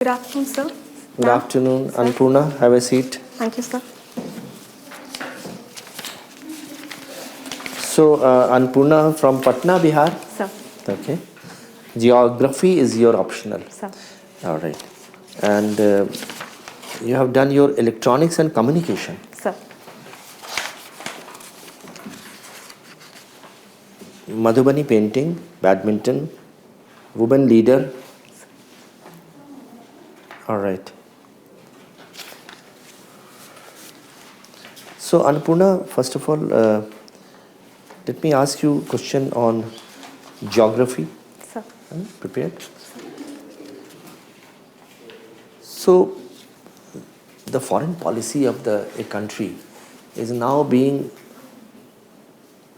Good afternoon, sir. Good afternoon, Annapurna. Have a seat. Thank you, sir. So, Annapurna from Patna, Bihar. Sir. Okay. Geography is your optional. Sir. All right. And you have done your electronics and communication. Sir. Madhubani painting, badminton, woman leader. All right. So, Annapurna, first of all, let me ask you a question on geography. Sir. Prepared? So, the foreign policy of a country is now being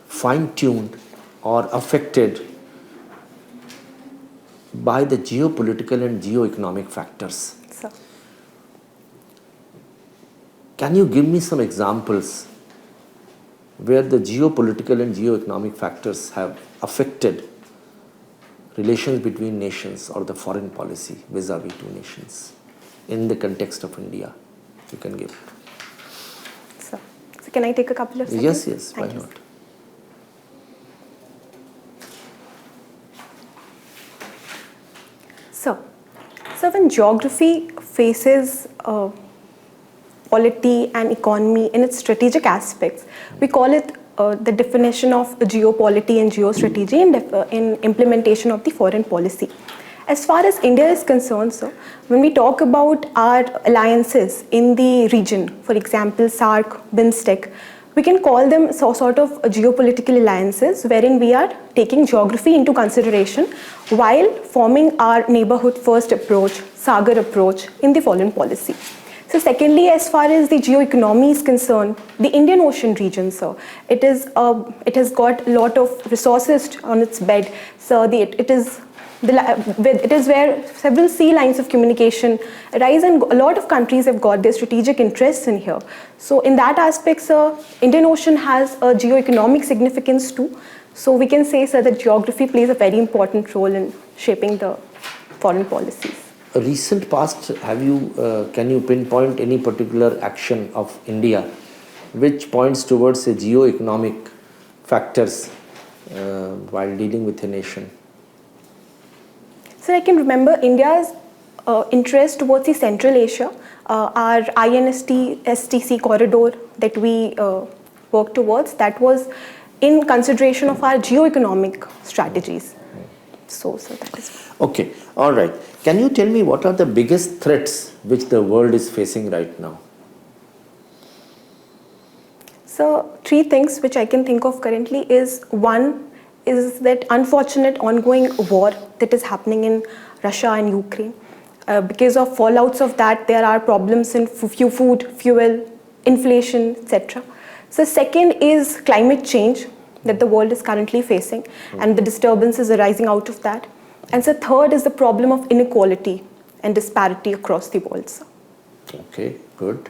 fine-tuned or affected by the geopolitical and geo-economic factors. Sir. Can you give me some examples where the geopolitical and geo-economic factors have affected relations between nations or the foreign policy vis-a-vis two nations in the context of India? You can give. Sir. So can I take a couple of seconds? Yes, why not? So when geography faces polity and economy in its strategic aspects, we call it the definition of geopolity and geostrategy in implementation of the foreign policy. As far as India is concerned, sir, when we talk about our alliances in the region, for example, SAARC, BIMSTEC, we can call them sort of geopolitical alliances wherein we are taking geography into consideration while forming our neighborhood first approach, Sagar approach in the foreign policy. So secondly, as far as the geo-economy is concerned, the Indian Ocean region, sir, it has got a lot of resources on its bed. So it is where several sea lines of communication arise, and a lot of countries have got their strategic interests in here. So in that aspect, sir, Indian Ocean has a geo-economic significance too. So we can say, sir, that geography plays a very important role in shaping the foreign policies. A recent past, can you pinpoint any particular action of India which points towards a geo-economic factors while dealing with a nation? So I can remember India's interest towards the Central Asia, our INST-STC corridor that we worked towards, that was in consideration of our geo-economic strategies. So that is... Okay, all right. Can you tell me what are the biggest threats which the world is facing right now? So three things which I can think of currently is, one is that unfortunate ongoing war that is happening in Russia and Ukraine. Because of fallouts of that, there are problems in food, fuel, inflation, etc. So second is climate change that the world is currently facing and the disturbances arising out of that. And so third is the problem of inequality and disparity across the world. Sir. Okay, good.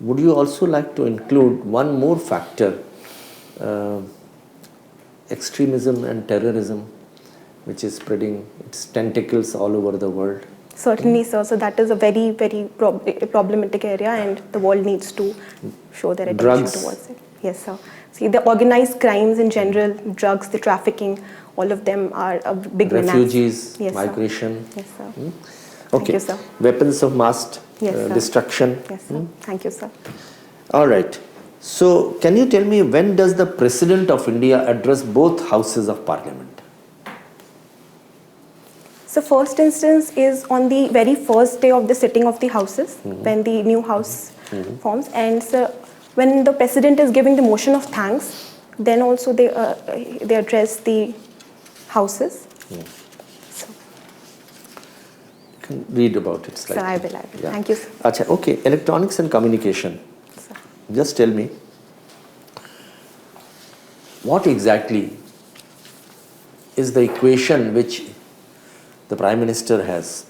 Would you also like to include one more factor, extremism and terrorism, which is spreading its tentacles all over the world? Certainly, sir. So that is a very, very problematic area, and the world needs to show their attention towards it. Yes, sir. See, the organized crimes in general, drugs, the trafficking, all of them are a big menace. Refugees, yes, migration. Sir. Yes, sir. Okay. Thank you, sir. Weapons of mass destruction. Yes, sir. Thank you, sir. All right. So, can you tell me when does the President of India address both houses of Parliament? So, first instance is on the very first day of the sitting of the houses, when the new house forms. And so, when the President is giving the motion of thanks, then also they address the houses. So, you can read about it slightly. So, I will. Yeah. Thank you, sir. Achha, okay. Electronics and communication. Sir. Just tell me, what exactly is the equation which the Prime Minister has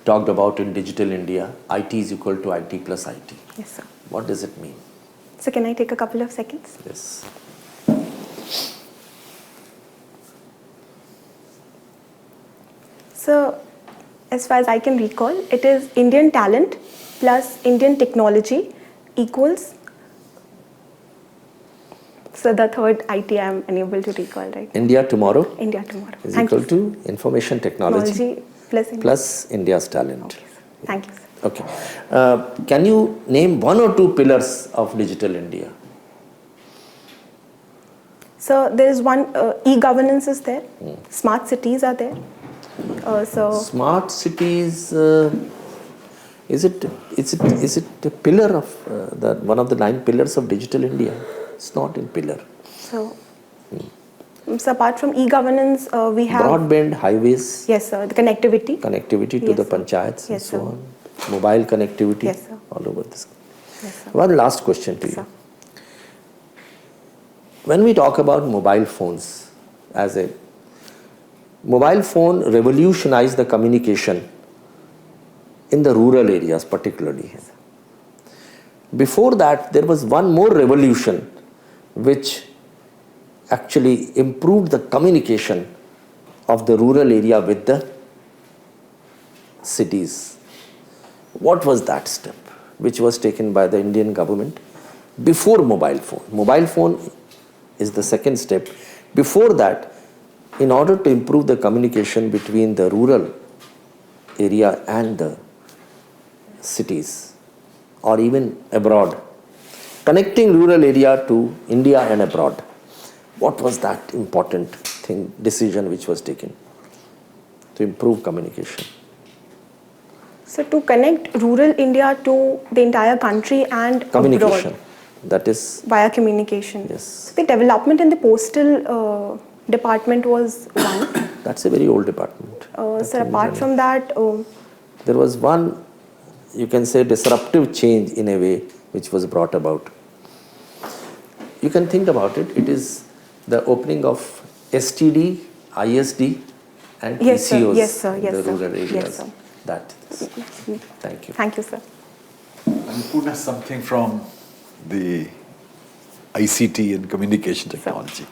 talked about in Digital India, IT is equal to IT plus IT. Yes, sir. What does it mean? So can I take a couple of seconds? Yes. So, as far as I can recall, it is Indian talent plus Indian technology equals. So the third IT I am unable to recall right now. India tomorrow India tomorrow. is Thank equal you, sir. to information technology Technology plus India. plus India's talent. Okay, sir. Thank you, sir. Okay. Can you name one or two pillars of Digital India? So there is one, e-governance is there, smart cities are there. Smart cities, is it a pillar of one of the 9 pillars of Digital India? It's not in pillar. So apart from e-governance, we have Broadband, highways. Yes, sir. The connectivity. Connectivity to Yes, the sir. panchayats and Yes, so sir. on. Mobile connectivity. Yes, sir. All over this. Yes, sir. One last question to Sir. you. When we talk about mobile phones, mobile phone revolutionized the communication in the rural areas particularly. Yes, sir. Before that, there was one more revolution which actually improved the communication of the rural area with the cities. What was that step which was taken by the Indian government before mobile phone? Mobile phone is the second step. Before that, in order to improve the communication between the rural area and the cities or even abroad, connecting rural area to India and abroad, what was that important decision which was taken to improve communication? So to connect rural India to the entire country and Communication, abroad that is, via communication. yes. So the development in the postal department was one. That's a very old department. Sir, apart from that, There was one, you can say, disruptive change in a way which was brought about. You can think about it. It is the opening of STD, ISD and Yes, sir. PCOs Yes, sir. Yes, in the sir. rural areas. Yes, sir. Thank you. Thank you, sir. Annapurna, something from the ICT and communication technology.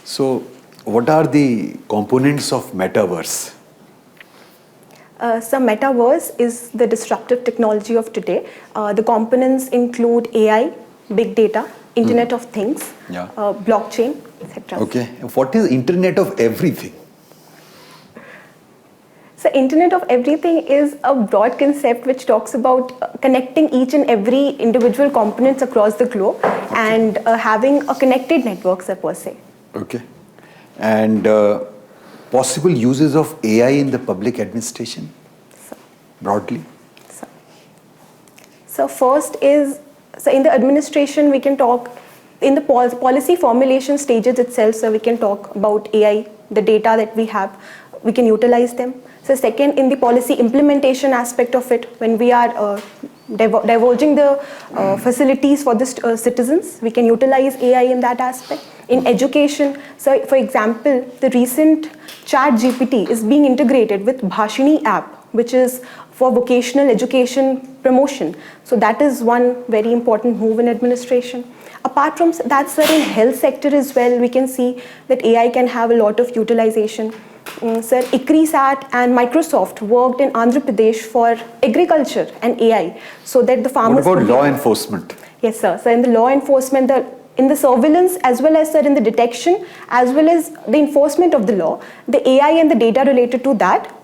So, what are the components of metaverse? So metaverse is the disruptive technology of today. The components include AI, big data, Internet of Things, Yeah. blockchain, etc. Okay. What is Internet of Everything? So Internet of Everything is a broad concept which talks about connecting each and every individual components across the globe and having a connected network per se. Okay. And possible uses of AI in the public administration, broadly? So first is, so in the administration we can talk, in the policy formulation stages itself, so we can talk about AI, the data that we have, we can utilize them. So second, in the policy implementation aspect of it, when we are divulging the facilities for the citizens, we can utilize AI in that aspect. In education, so for example, the recent ChatGPT is being integrated with Bhashini app, which is for vocational education promotion. So that is one very important move in administration. Apart from that, sir, in health sector as well, we can see that AI can have a lot of utilization. Sir, ICRISAT and Microsoft worked in Andhra Pradesh for agriculture and AI, so that the farmers. What about law enforcement? Yes, sir. So in the law enforcement, in the surveillance as well as, sir, in the detection as well as the enforcement of the law, the AI and the data related to that,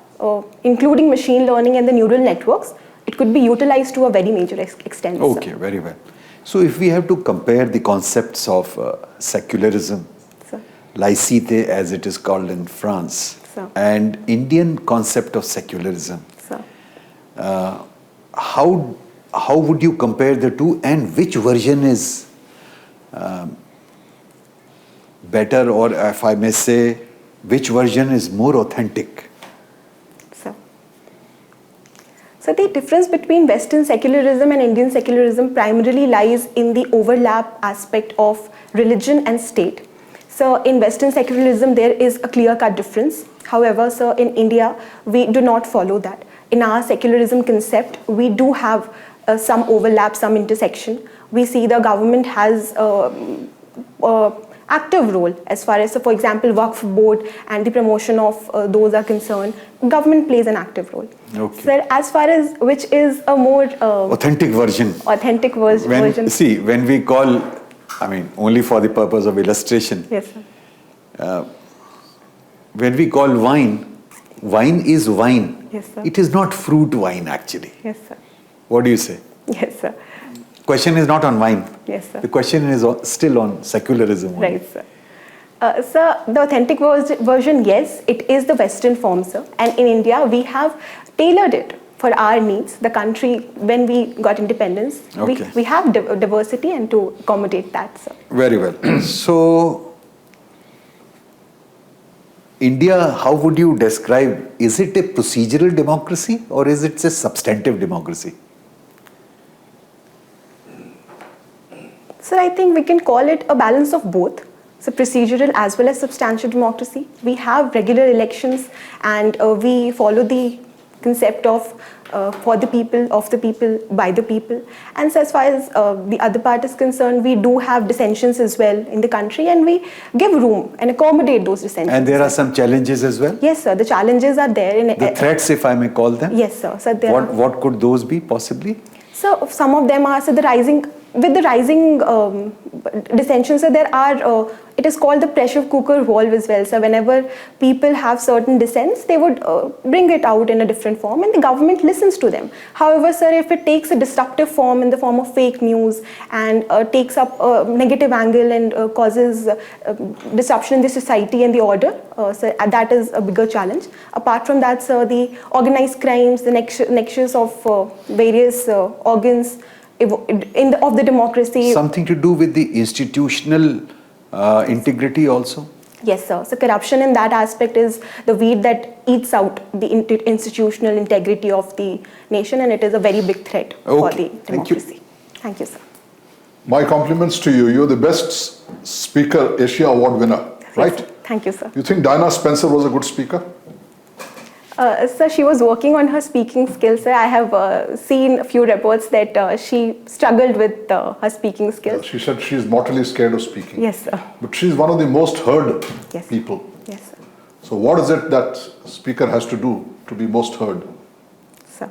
including machine learning and the neural networks, it could be utilized to a very major extent. Okay, sir. very well. So if we have to compare the concepts of secularism, Sir. laïcité as it is called in France, Sir. and Indian concept of secularism, Sir. how would you compare the two, and which version is better, or if I may say, which version is more authentic? So the difference between Western secularism and Indian secularism primarily lies in the overlap aspect of religion and state. So in Western secularism, there is a clear-cut difference. However, sir, in India, we do not follow that. in our secularism concept, we do have some overlap, some intersection. We see the government has active role as far as, for example, Waqf board and the promotion of those are concerned. Government plays an active role. Okay. Sir, as far as which is a more authentic version. Authentic version. See, when we call, I mean, only for the purpose of illustration. Yes, sir. When we call wine, wine is wine. Yes, sir. It is not fruit wine actually. Yes, sir. What do you say? Yes, sir. Question is not on wine. Yes, sir. The question is still on secularism. Only. Right, sir. Sir, the authentic version, yes, it is the Western form, sir. And in India, we have tailored it for our needs. The country, when we got independence, Okay. we have diversity and to accommodate that, sir. Very well. So, India, how would you describe, is it a procedural democracy or is it a substantive democracy? Sir, I think we can call it a balance of both. So procedural as well as substantial democracy. We have regular elections and we follow the concept of for the people, of the people, by the people. And so as far as the other part is concerned, we do have dissensions as well in the country and we give room and accommodate those dissensions. And there are some challenges as well? Yes, sir. The challenges are there. The threats, if I may call them? Yes, sir. So what could those be possibly? So some of them are, so the rising dissensions, so there are, it is called the pressure cooker valve as well. So whenever people have certain dissents, they would bring it out in a different form and the government listens to them. However, sir, if it takes a disruptive form in the form of fake news and takes up a negative angle and causes disruption in the society and the order, so that is a bigger challenge. Apart from that, sir, the organized crimes, the nexus of various organs of the democracy. Something to do with the institutional integrity also? Yes, sir. So corruption in that aspect is the weed that eats out the institutional integrity of the nation, and it is a very big threat for the democracy. Thank you, sir. My compliments to you. You're the best speaker, Asia Award winner, right? Thank you, sir. You think Diana Spencer was a good speaker? Sir, she was working on her speaking skills. Sir, I have seen a few reports that she struggled with her speaking skills. She said she's mortally scared of speaking. Yes, sir. But she's one of the most heard Yes. people. Yes, sir. So what is it that speaker has to do to be most heard? Sir.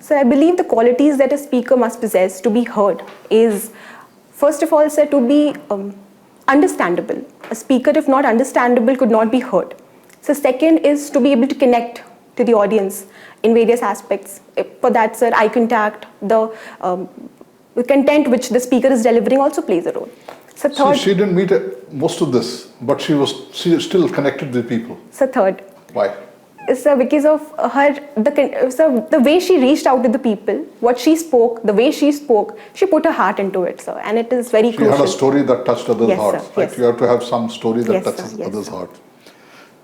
So I believe the qualities that a speaker must possess to be heard is, first of all, sir, to be understandable. A speaker, if not understandable, could not be heard. So second is to be able to connect to the audience in various aspects. For that, sir, eye contact, the content which the speaker is delivering also plays a role. So third, So she didn't meet most of this, but she is still connected with people. so third, Why? sir, because of her, the way she reached out to the people, what she spoke, the way she spoke, she put her heart into it, sir, and it is very crucial. She had a story that touched others' Yes, hearts. sir. Right? Yes. You have to have some story that Yes, sir. touches Yes, others' sir. hearts.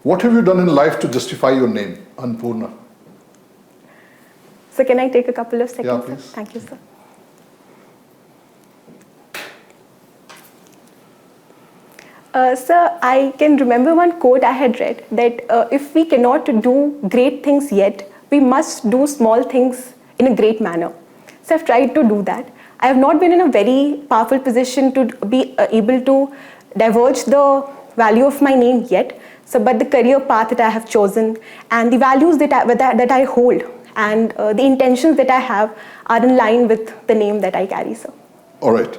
What have you done in life to justify your name, Annapurna? So can I take a couple of seconds? Yeah, sir? please. Thank you, sir. Sir, I can remember one quote I had read that if we cannot do great things yet, we must do small things in a great manner. So I've tried to do that. I have not been in a very powerful position to be able to diverge the value of my name yet. So, but the career path that I have chosen and the values that I hold and the intentions that I have are in line with the name that I carry, sir. All right.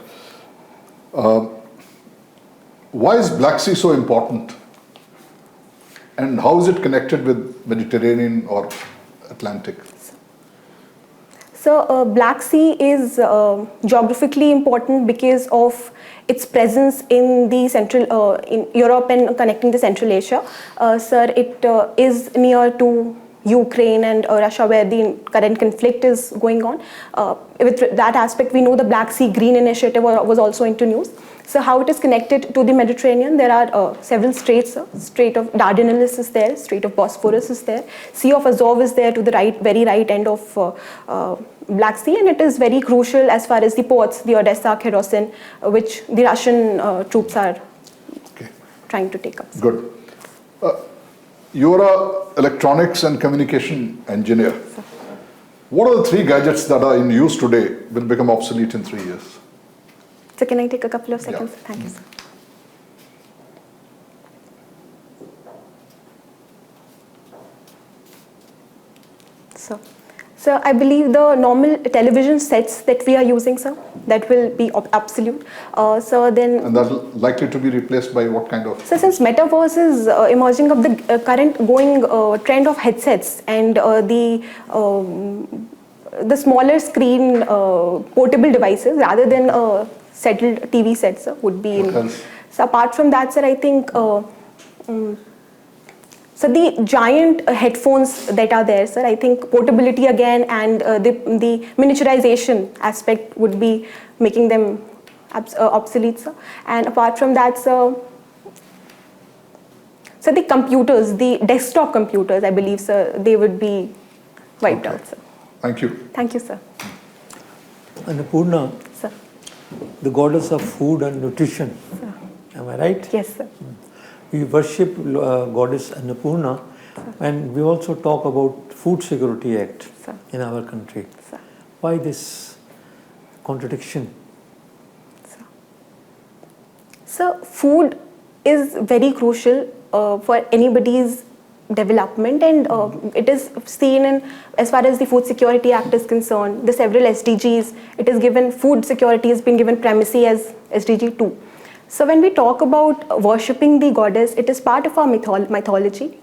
Why is Black Sea so important? And how is it connected with Mediterranean or Atlantic? So Black Sea is geographically important because of its presence in the in Europe and connecting the Central Asia. Sir, it is near to Ukraine and Russia where the current conflict is going on. With that aspect, we know the Black Sea Green Initiative was also into news. So how it is connected to the Mediterranean, there are several straits. Strait of Dardanelles is there, Strait of Bosphorus is there, Sea of Azov is there to the very right end of Black Sea, and it is very crucial as far as the ports, the Odessa, Kherson, which the Russian troops are trying to take up. Good. you're a electronics and communication engineer. What are the 3 gadgets that are in use today will become obsolete in 3 years? So can I take a couple of seconds? Yeah. Thank you, sir. So I believe the normal television sets that we are using, sir, that will be obsolete. And that's likely to be replaced by what kind of? So since metaverse is emerging of the current going trend of headsets and the smaller screen portable devices rather than settled TV sets would be in. So apart from that, sir, I think so the giant headphones that are there, sir, I think portability again and the miniaturization aspect would be making them obsolete, sir. And apart from that, sir, so the computers, the desktop computers, I believe, sir, they would be wiped out, sir. Thank you. Thank you, sir. Annapurna, Sir. the goddess of food and nutrition. Sir. Am I right? Yes, sir. We worship goddess Annapurna, and we also talk about Food Security Act in our country. Sir. Why this contradiction? So food is very crucial for anybody's development, and it is seen in, as far as the Food Security Act is concerned, the several SDGs, it is given, food security has been given primacy as SDG 2. So when we talk about worshipping the goddess, it is part of our mythology.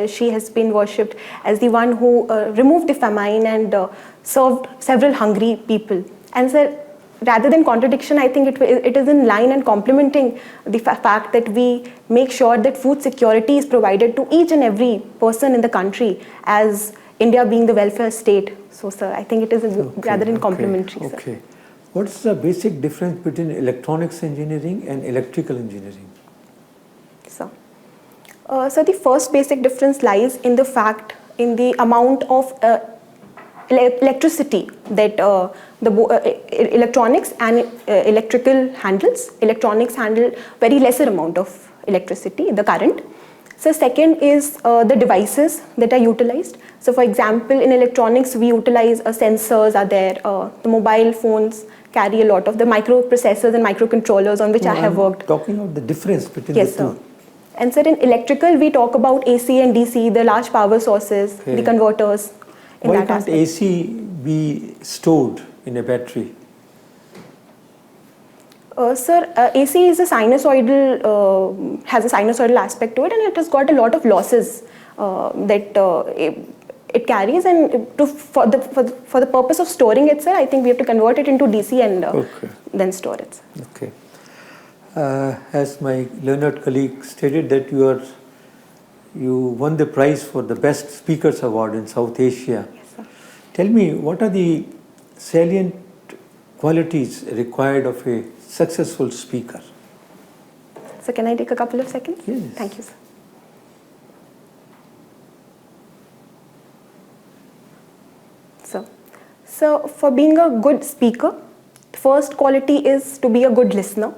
She has been worshipped as the one who removed the famine and served several hungry people. And so rather than contradiction, I think it is in line and complementing the fact that we make sure that food security is provided to each and every person in the country, as India being the welfare state. So, sir, I think it is rather than complementary. Okay. What is the basic difference between electronics engineering and electrical engineering? So the first basic difference lies in the fact, in the amount of electricity that the electronics and electrical handles. Electronics handle very lesser amount of electricity, the current. So second is the devices that are utilized. So for example, in electronics, we utilize sensors are there, the mobile phones carry a lot of the microprocessors and microcontrollers on which I have worked. Talking about the difference between yes, the two. Sir. And sir, in electrical, we talk about AC and DC, the large power sources, the converters. Why can't AC be stored in a battery? Sir, AC is a sinusoidal, has a sinusoidal aspect to it, and it has got a lot of losses that it carries, and for the purpose of storing it, sir, I think we have to convert it into DC and then store it. Sir. Okay. As my learned colleague stated that you won the prize for the Best Speakers Award in South Asia. Yes, sir. Tell me, what are the salient qualities required of a successful speaker? So can I take a couple of seconds? Yes. Thank you, sir. So for being a good speaker, the first quality is to be a good listener,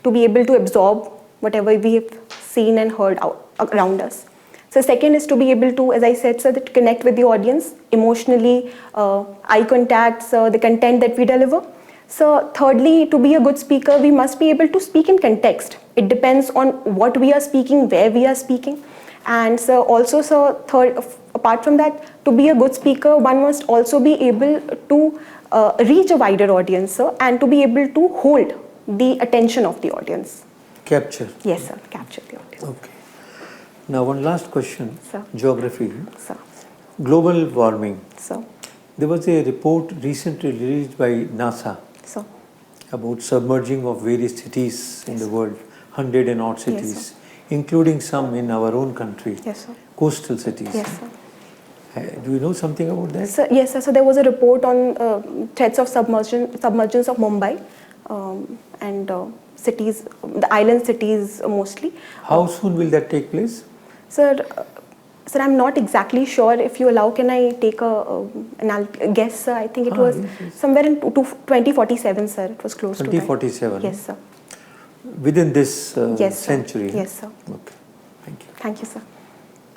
to be able to absorb whatever we have seen and heard around us. So second is to be able to, as I said, sir, to connect with the audience emotionally, eye contact, the content that we deliver. So thirdly, to be a good speaker, we must be able to speak in context. It depends on what we are speaking, where we are speaking. And so also, so third, apart from that, to be a good speaker, one must also be able to reach a wider audience, sir, and to be able to hold the attention of the audience. Capture. Yes, sir, capture the audience. Okay. Now one last question. Sir. Geography. Sir. Global warming. Sir. There was a report recently released by NASA Sir. about submerging of various cities in the world, 100 and odd cities. Yes, including some in our own country, yes, sir. Coastal cities. Yes, sir. Do you know something about that? So, yes, sir. So there was a report on threats of submergence of Mumbai and cities, the island cities mostly. How soon will that take place? Sir, I'm not exactly sure. If you allow, can I take a guess, sir? I think it was somewhere in 2047, sir. It was close to that. 2047? Yes, sir. Within this yes, century? Yes, sir. Okay. Thank you. Thank you, sir.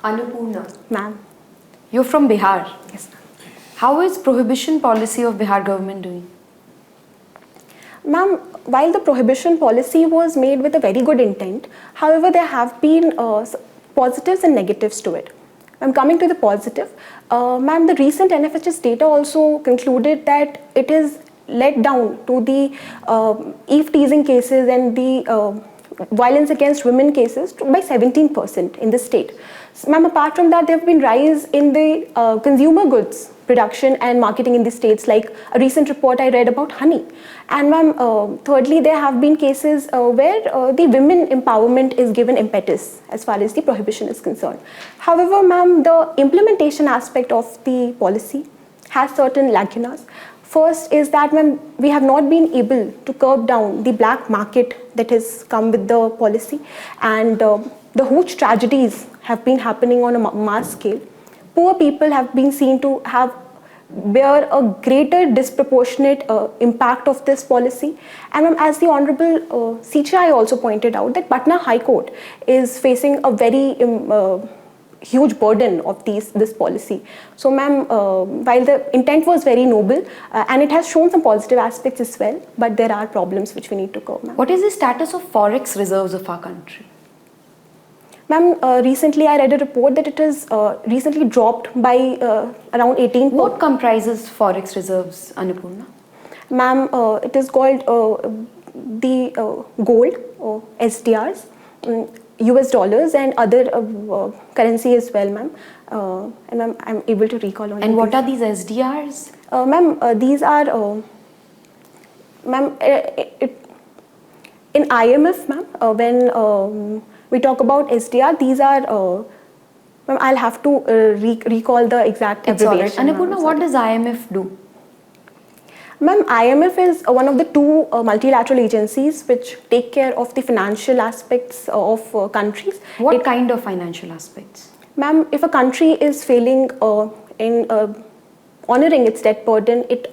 Annapurna, Ma'am. you're from Bihar. Yes, ma'am. How is prohibition policy of Bihar government doing? Ma'am, while the prohibition policy was made with a very good intent, however, there have been positives and negatives to it. I'm coming to the positive. Ma'am, the recent NFHS data also concluded that it is led down to the eve teasing cases and the violence against women cases by 17% in the state. So, ma'am, apart from that, there have been rise in the consumer goods production and marketing in the states, like a recent report I read about honey. And ma'am, thirdly, there have been cases where the women empowerment is given impetus as far as the prohibition is concerned. However, ma'am, the implementation aspect of the policy has certain lacunas. First is that, ma'am, we have not been able to curb down the black market that has come with the policy, and the huge tragedies have been happening on a mass scale. Poor people have been seen to bear a greater disproportionate impact of this policy. And as the Honorable CCI also pointed out, that Patna High Court is facing a very huge burden of this policy. So ma'am, while the intent was very noble and it has shown some positive aspects as well, but there are problems which we need to curb, ma'am. What is the status of forex reserves of our country? Ma'am, recently I read a report that it is recently dropped by around 18%. What comprises forex reserves, Annapurna? Ma'am, it is called the gold, SDRs, US dollars and other currency as well, ma'am. And ma'am, I'm able to recall on. And what are these SDRs? Ma'am, these are, ma'am, in IMF, ma'am, when we talk about SDR, these are, ma'am, I'll have to recall the exact abbreviation. Annapurna, what does IMF do? Ma'am, IMF is one of the two multilateral agencies which take care of the financial aspects of countries. What kind of financial aspects? Ma'am, if a country is failing in honoring its debt burden, it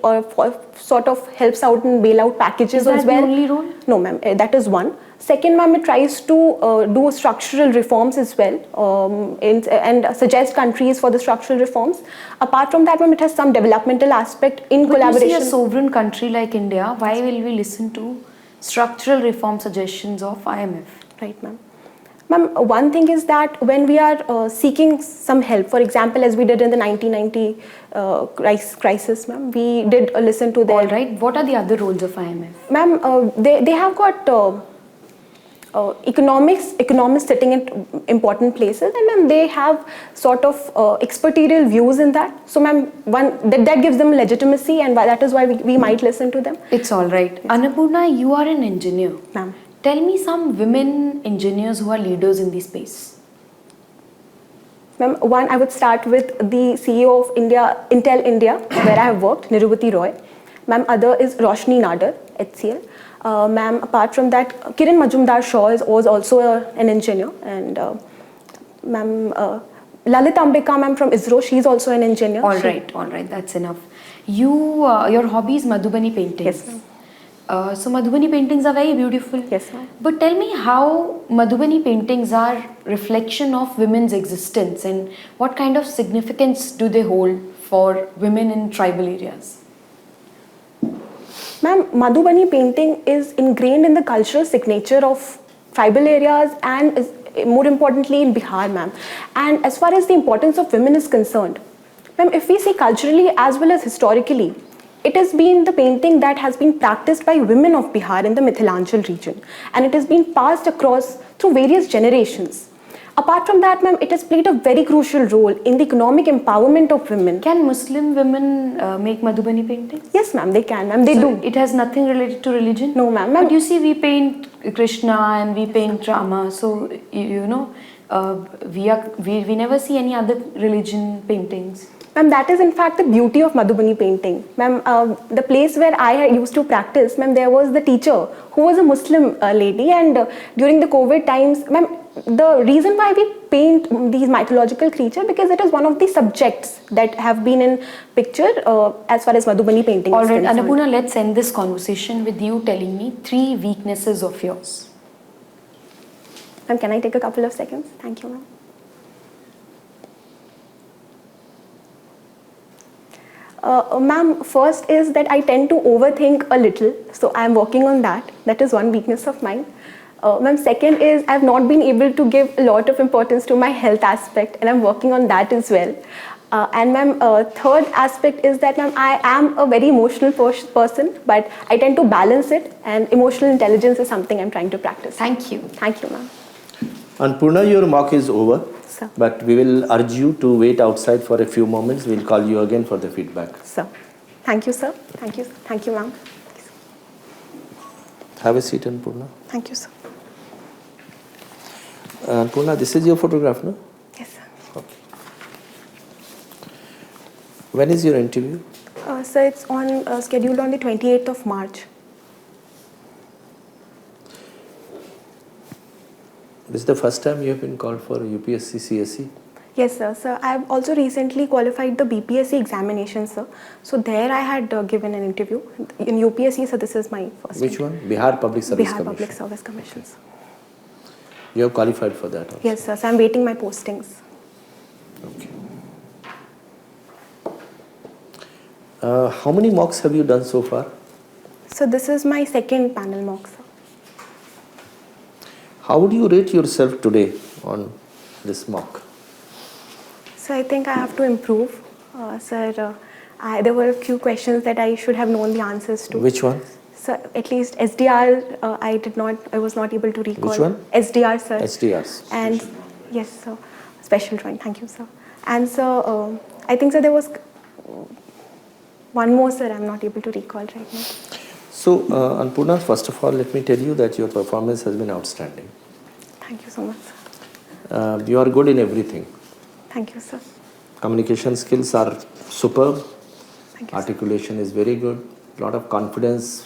sort of helps out in bailout packages as well. Is that the only role? No, ma'am, that is one. Second, ma'am, it tries to do structural reforms as well and suggest countries for the structural reforms. Apart from that, ma'am, it has some developmental aspect in collaboration. But you see a sovereign country like India, why will we listen to structural reform suggestions of IMF? Right, ma'am. Ma'am, one thing is that when we are seeking some help, for example, as we did in the 1990 crisis, ma'am, we did listen to their... All right. What are the other roles of IMF? Ma'am, they have got economists sitting in important places, and ma'am, they have sort of expertorial views in that. So ma'am, that gives them legitimacy, and that is why we might listen to them. It's all right. Yes. Annapurna, you are an engineer. Ma'am. Tell me some women engineers who are leaders in the space. Ma'am, one, I would start with the CEO of Intel India, where I have worked, Nirubati Roy. Ma'am, other is Roshni Nadar, HCL. Ma'am, apart from that, Kiran Majumdar Shaw was also an engineer. And ma'am, Lalit Ambika, ma'am, from ISRO, she's also an engineer. All right, that's enough. Your hobby is Madhubani paintings. Yes, ma'am. So Madhubani paintings are very beautiful. Yes, ma'am. But tell me how Madhubani paintings are reflection of women's existence and what kind of significance do they hold for women in tribal areas? Ma'am, Madhubani painting is ingrained in the cultural signature of tribal areas and is, more importantly in Bihar, ma'am. And as far as the importance of women is concerned, ma'am, if we see culturally as well as historically, it has been the painting that has been practiced by women of Bihar in the Mithilanchal region, and it has been passed across through various generations. Apart from that, ma'am, it has played a very crucial role in the economic empowerment of women. Can Muslim women make Madhubani paintings? Yes, ma'am, they can, ma'am, they do. It has nothing related to religion? No, ma'am. But you see, we paint Krishna and we paint Rama, so you know, we never see any other religion paintings. Ma'am, that is in fact the beauty of Madhubani painting. Ma'am, the place where I used to practice, ma'am, there was the teacher who was a Muslim lady, and during the COVID times, ma'am, the reason why we paint these mythological creatures, because it is one of the subjects that have been in picture as far as Madhubani painting is concerned. All right, Annapurna, let's end this conversation with you telling me 3 weaknesses of yours. Ma'am, can I take a couple of seconds? Thank you, ma'am. Ma'am, first is that I tend to overthink a little, so I'm working on that. That is one weakness of mine. Ma'am, second is I've not been able to give a lot of importance to my health aspect, and I'm working on that as well. And ma'am, third aspect is that ma'am, I am a very emotional person, but I tend to balance it, and emotional intelligence is something I'm trying to practice. Thank you. Thank you, ma'am. Annapurna, your mock is over, Sir. but we will urge you to wait outside for a few moments. We'll call you again for the feedback. Sir. Thank you, sir. Thank you. Thank you, ma'am. Have a seat, Annapurna. Thank you, sir. Annapurna, this is your photograph, no? Yes, sir. Okay. When is your interview? Sir, it's on scheduled on the 28th of March. This is the first time you have been called for UPSC CSE? Yes, sir. Sir, I have also recently qualified the BPSC examination, sir. So there I had given an interview in UPSC. So this is my first. Which interview. one? Bihar Public Service Bihar Commission. Public Service Commission, sir. You have qualified for that also? Yes, sir. So I'm waiting my postings. Okay. How many mocks have you done so far? So this is my second panel mock, sir. How would you rate yourself today on this mock? So I think I have to improve. Sir, there were a few questions that I should have known the answers to. Which one? So at least SDR, I was not able to recall. Which one? SDR, sir. SDRs. And yes, sir. Special drawing. Thank you, sir. And sir, I think, sir, there was one more, sir. I'm not able to recall right now. So, Annapurna, first of all, let me tell you that your performance has been outstanding. Thank you so much, sir. You are good in everything. Thank you, sir. Communication skills are superb. Thank you, sir. Articulation is very good. A lot of confidence.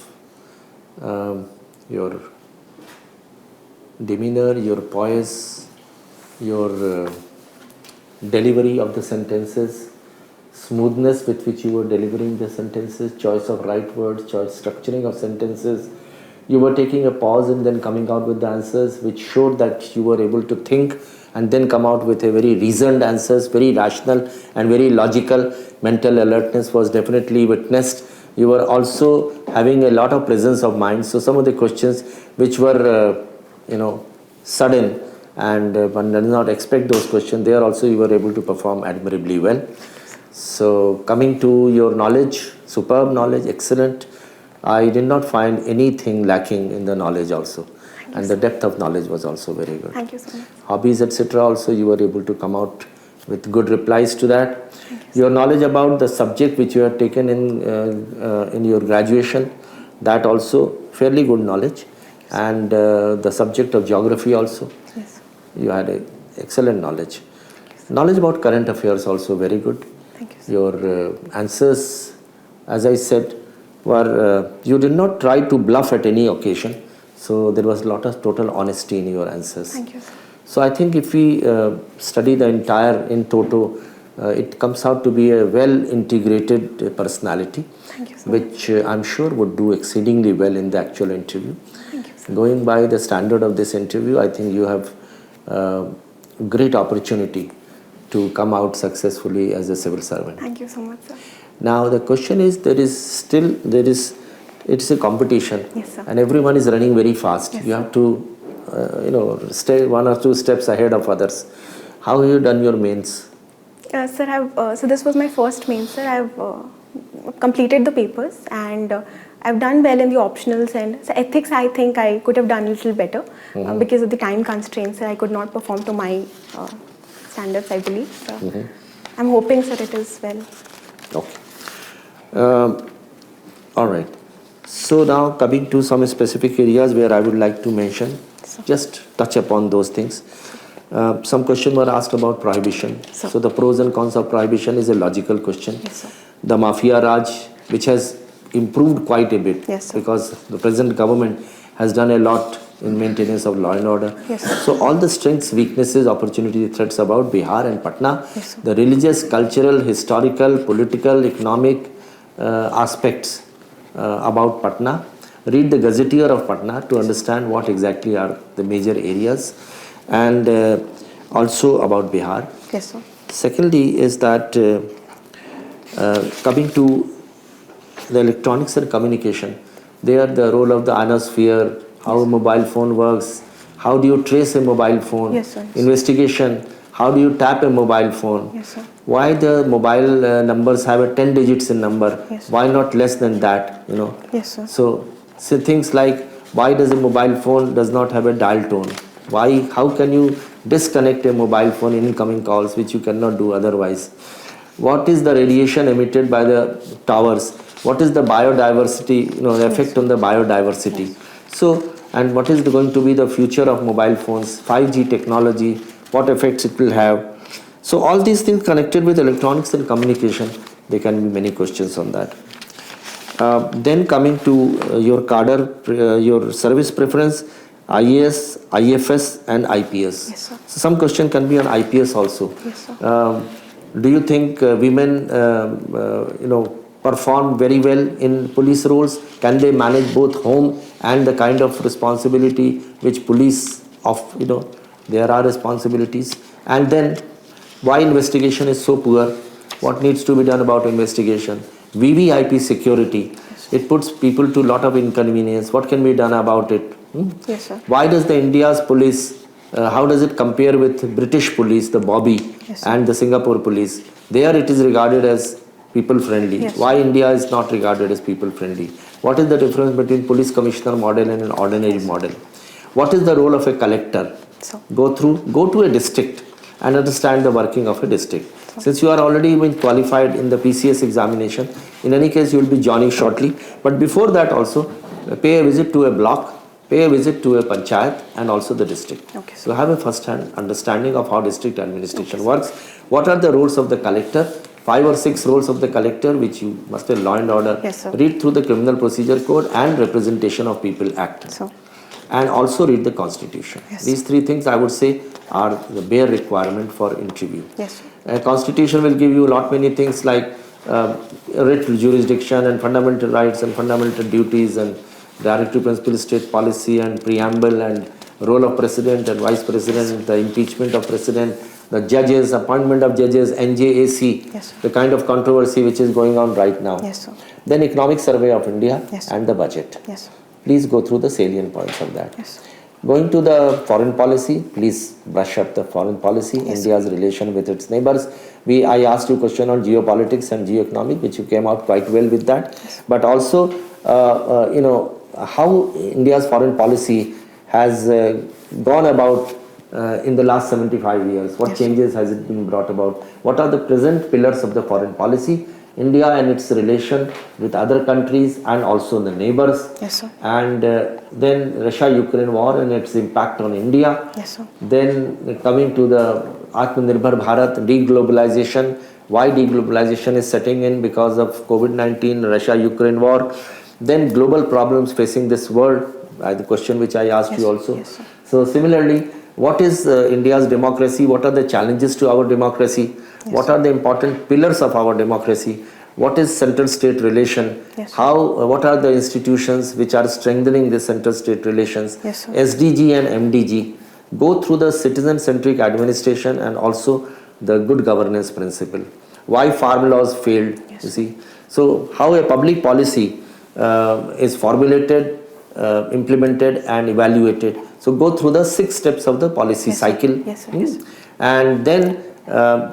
Your demeanor, your poise, your delivery of the sentences, smoothness with which you were delivering the sentences, choice of right words, choice structuring of sentences. You were taking a pause and then coming out with the answers, which showed that you were able to think and then come out with a very reasoned answers, very rational and very logical. Mental alertness was definitely witnessed. You were also having a lot of presence of mind. So some of the questions which were, sudden and one does not expect those questions, there also you were able to perform admirably well. So coming to your knowledge, superb knowledge, excellent. I did not find anything lacking in the knowledge also. And the depth of knowledge was also very good. Thank you so much. Hobbies, etc. also you were able to come out with good replies to that. Your knowledge about the subject which you had taken in your graduation, that also fairly good knowledge. And the subject of geography also, Yes. you had excellent knowledge. Knowledge about current affairs also very good. Thank you, sir. Your answers, as I said, were you did not try to bluff at any occasion. So there was a lot of total honesty in your answers. Thank you, sir. So I think if we study the entire in toto, it comes out to be a well integrated personality, Thank you, sir. which I'm sure would do exceedingly well in the actual interview. Thank you, sir. Going by the standard of this interview, I think you have great opportunity to come out successfully as a civil servant. Thank you so much, sir. Now the question is, it's a competition, Yes, sir. and everyone is running very fast. Yes, you have to, stay 1 or 2 steps ahead of others. How have you done your mains? Sir, so this was my first main, sir. I've completed the papers and I've done well in the optionals, and so ethics I think I could have done a little better because of the time constraints. I could not perform to my standards, I believe. So I'm hoping, sir, it is well. Okay. All right. So now coming to some specific areas where I would like to mention, just touch upon those things. Some questions were asked about prohibition. Sir. So the pros and cons of prohibition is a logical question. Yes, sir. The Mafia Raj, which has improved quite a bit, Yes, sir. because the present government has done a lot in maintenance of law and order. Yes, sir. So all the strengths, weaknesses, opportunities, threats about Bihar and Patna, Yes, sir. the religious, cultural, historical, political, economic aspects about Patna. Read the Gazetteer of Patna to understand what exactly are the major areas, and also about Bihar. Yes, sir. Secondly is that Coming to the electronics and communication, there the role of the ionosphere, how a mobile phone works, how do you trace a mobile phone, Yes, sir. investigation, how do you tap a mobile phone, Yes, sir. why the mobile numbers have a 10 digits in number, Yes, sir. why not less than that, you know. Yes, sir. So things like why does a mobile phone does not have a dial tone, how can you disconnect a mobile phone in incoming calls which you cannot do otherwise, what is the radiation emitted by the towers, what is the biodiversity, you know, the effect on the biodiversity. So, and what is going to be the future of mobile phones, 5G technology, what effects it will have. So all these things connected with electronics and communication, there can be many questions on that. Then coming to your cadre, your service preference, IAS, IFS and IPS. Yes, sir. So some question can be on IPS also. Yes, sir. Do you think women, perform very well in police roles? Can they manage both home and the kind of responsibility which police there are responsibilities? And then why investigation is so poor? What needs to be done about investigation? VVIP security, it puts people to a lot of inconvenience. What can be done about it? Yes, sir. Why does the India's police, how does it compare with British police, the Bobby, Yes, sir. and the Singapore police? There it is regarded as people friendly. Yes, Why India is not regarded as people friendly? What is the difference between police commissioner model and an ordinary model? What is the role of a collector? So, Go to a district and understand the working of a district. Since you are already been qualified in the PCS examination, in any case you will be joining shortly. But before that also, pay a visit to a block, pay a visit to a panchayat and also the district. Okay, So have a first-hand understanding of how district administration works. What are the roles of the collector? 5 or 6 roles of the collector which you must have law and order. Yes, sir. Read through the Criminal Procedure Code and Representation of People Act. so And also read the Constitution. Yes. These 3 things I would say are the bare requirement for interview. yes, sir. Constitution will give you many things like writ jurisdiction and fundamental rights and fundamental duties and directive principle state policy and preamble and role of president and vice president, the impeachment of president, the judges, appointment of judges, NJAC, Yes, sir. the kind of controversy which is going on right now. Yes, sir. Then economic survey of India Yes, sir. and the budget. Yes, sir. Please go through the salient points of that. Yes, sir. Going to the foreign policy, please brush up the foreign policy, Yes, India's relation with its neighbors. I asked you a question on geopolitics and geoeconomic, which you came out quite well with that. But also, how India's foreign policy has gone about in the last 75 years. What Yes. changes has it been brought about? What are the present pillars of the foreign policy? India and its relation with other countries and also the neighbors. Yes, sir. And then Russia-Ukraine war and its impact on India. Yes, sir. Then coming to the Atmanirbhar Bharat, deglobalization. Why deglobalization is setting in because of COVID-19, Russia-Ukraine war. Then global problems facing this world, the question which I asked Yes, you also. yes, sir. So similarly, what is India's democracy? What are the challenges to our democracy? Yes. What are the important pillars of our democracy? What is central-state relation? Yes. What are the institutions which are strengthening the central-state relations? Yes, sir. SDG and MDG. Go through the citizen-centric administration and also the good governance principle. Why farm laws failed, Yes. you see. So how a public policy is formulated, implemented and evaluated. So go through the 6 steps of the policy Yes, sir. cycle. Yes, sir. Yes, sir. And then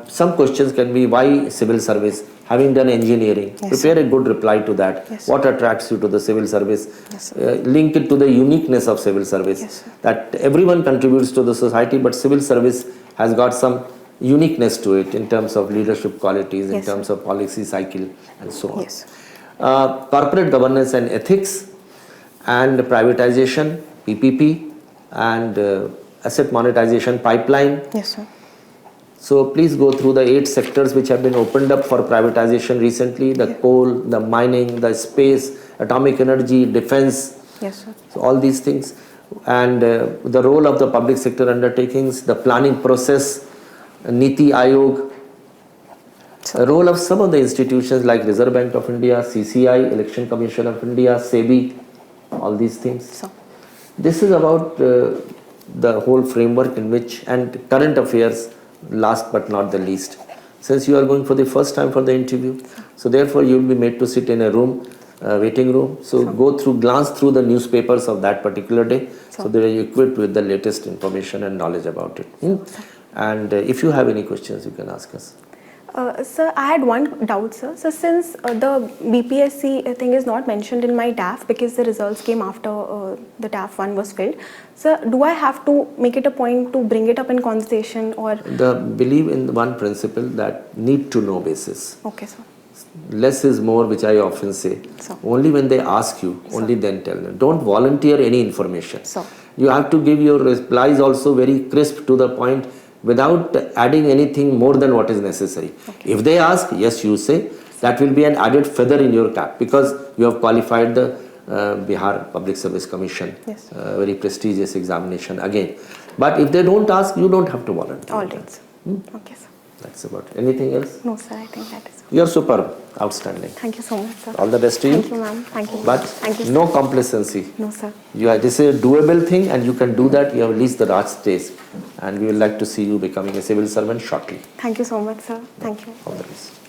some questions can be why civil service? Having done engineering, Yes, prepare a good reply to that. Yes, sir. What attracts you to the civil service? Yes, sir. Link it to the uniqueness of civil service. Yes, sir. That everyone contributes to the society, but civil service has got some uniqueness to it in terms of leadership qualities, in Yes, terms of policy cycle and so on. Yes. Corporate governance and ethics and privatization, PPP and asset monetization pipeline. Yes, sir. So please go through the 8 sectors which have been opened up for privatization recently, the coal, the mining, the space, atomic energy, defense, Yes, sir. so all these things. And the role of the public sector undertakings, the planning process, Niti Ayog, the role of some of the institutions like Reserve Bank of India, CCI, Election Commission of India, SEBI, all these things. So, This is about the whole framework in which, and current affairs last but not the least. since you are going for the first time for the interview. So therefore you will be made to sit in a room, waiting room. So glance through the newspapers of that particular day. So they are equipped with the latest information and knowledge about it. And if you have any questions, you can ask us. Sir, I had one doubt, sir. So since the BPSC thing is not mentioned in my DAF because the results came after the DAF 1 was filled, sir, do I have to make it a point to bring it up in conversation or? Believe in one principle, that need to know basis. Okay, sir. Less is more, which I often say. So. Only when they ask you, only then tell them. Don't volunteer any information. So. You have to give your replies also very crisp to the point, without adding anything more than what is necessary. Okay. If they ask, yes, you say, that will be an added feather in your cap because you have qualified the Bihar Public Service Commission, yes. Very prestigious examination again. But if they don't ask, you don't have to volunteer. All right, sir. Okay, sir. That's about it. Anything else? No, sir, I think that is. You are superb, outstanding. Thank you so much, sir. All the best to you. Thank you, ma'am. Thank you. But Thank you, no complacency. No, sir. This is a doable thing and you can do that. You have reached the Raj stage and we would like to see you becoming a civil servant shortly. Thank you so much, sir. Thank you. All the best.